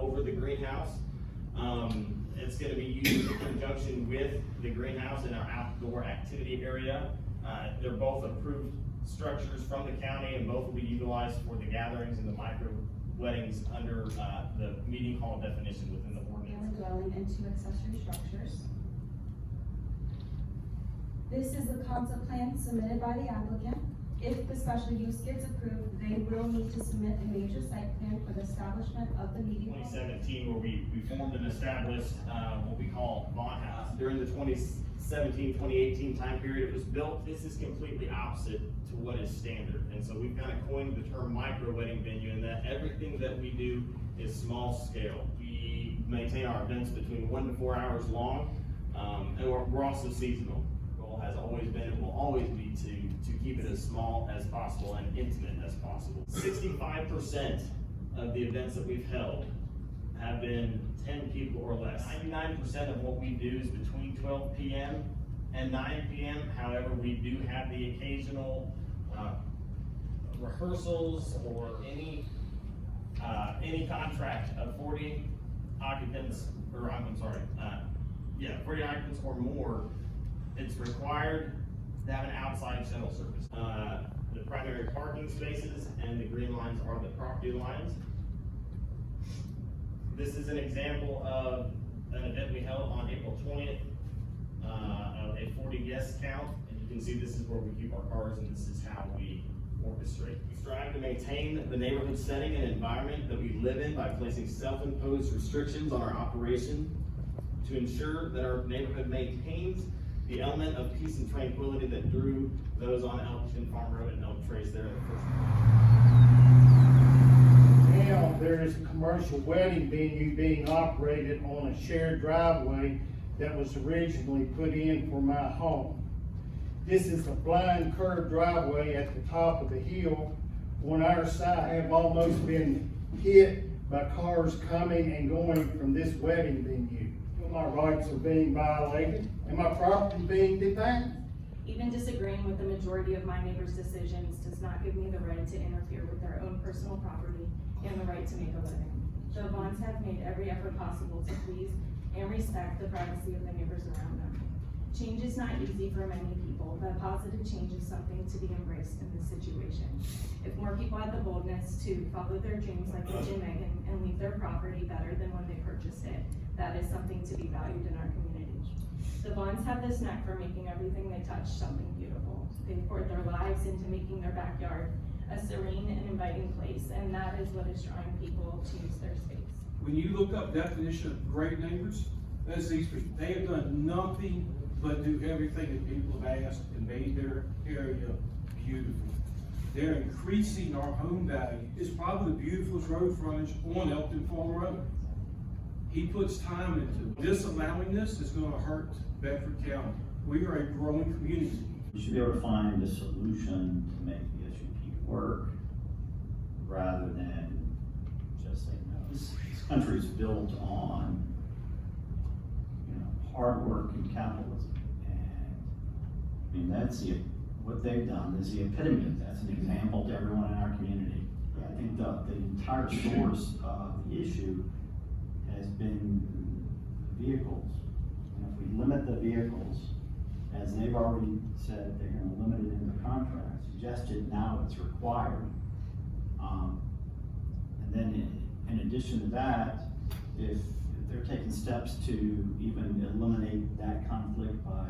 over the greenhouse. It's going to be used in conjunction with the greenhouse in our outdoor activity area. They're both approved structures from the county, and both will be utilized for the gatherings and the micro weddings under the meeting hall definition within the ordinance. Family dwelling and 2 accessory structures. This is the concept plan submitted by the applicant. If the special use gets approved, they will need to submit a major site plan for the establishment of the meeting hall. 2017, where we formed and established what we call Vaughn House. During the 2017-2018 time period it was built, this is completely opposite to what is standard. And so we've kind of coined the term micro wedding venue, in that everything that we do is small scale. We maintain our events between 1 to 4 hours long, and we're also seasonal. Our goal has always been and will always be to keep it as small as possible and intimate as possible. 65% of the events that we've held have been 10 people or less. 99% of what we do is between 12 p.m. and 9 p.m. However, we do have the occasional rehearsals or any contract of 40 occupants, or 40 occupants or more. It's required to have an outside shuttle service. The primary parking spaces and the green lines are the property lines. This is an example of an event we held on April 20th, of a 40 guest count. And you can see this is where we keep our cars, and this is how we orchestrate. We strive to maintain the neighborhood setting and environment that we live in by placing self-imposed restrictions on our operation to ensure that our neighborhood maintains the element of peace and tranquility that drew those on Elkton Farm Road and Elk Trace there in the first place. Now, there is a commercial wedding venue being operated on a shared driveway that was originally put in for my home. This is a blind curved driveway at the top of the hill. On our side, I have almost been hit by cars coming and going from this wedding venue. My rights are being violated and my property being defamed. Even disagreeing with the majority of my neighbors' decisions does not give me the right to interfere with their own personal property and the right to make a living. The Vaughns have made every effort possible to please and respect the privacy of the neighbors around them. Change is not easy for many people, but positive change is something to be embraced in this situation. If more people had the boldness to follow their dreams like Rich and Megan and leave their property better than when they purchased it, that is something to be valued in our community. The Vaughns have this knack for making everything they touch something beautiful. They poured their lives into making their backyard a serene and inviting place, and that is what is drawing people to use their space. When you look up definition of great neighbors, that's these people. They have done nothing but do everything that people have asked and made their area beautiful. They're increasing our home value. It's probably the beautifulest road frontage on Elkton Farm Road. He puts time into it. Disallowing this is going to hurt Bedford County. We are a growing community. You should be able to find a solution to make the SUP work rather than just say no. This country is built on, hard work and capitalism, and what they've done is the epitome of that. That's an example to everyone in our community. I think the entire source of the issue has been vehicles. And if we limit the vehicles, as they've already said, they're going to limit it in the contract, suggested now it's required. And then in addition to that, if they're taking steps to even eliminate that conflict by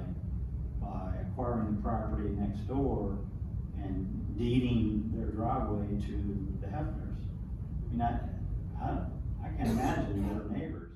acquiring the property next door and deeding their driveway to the Hefners. I can't imagine their neighbors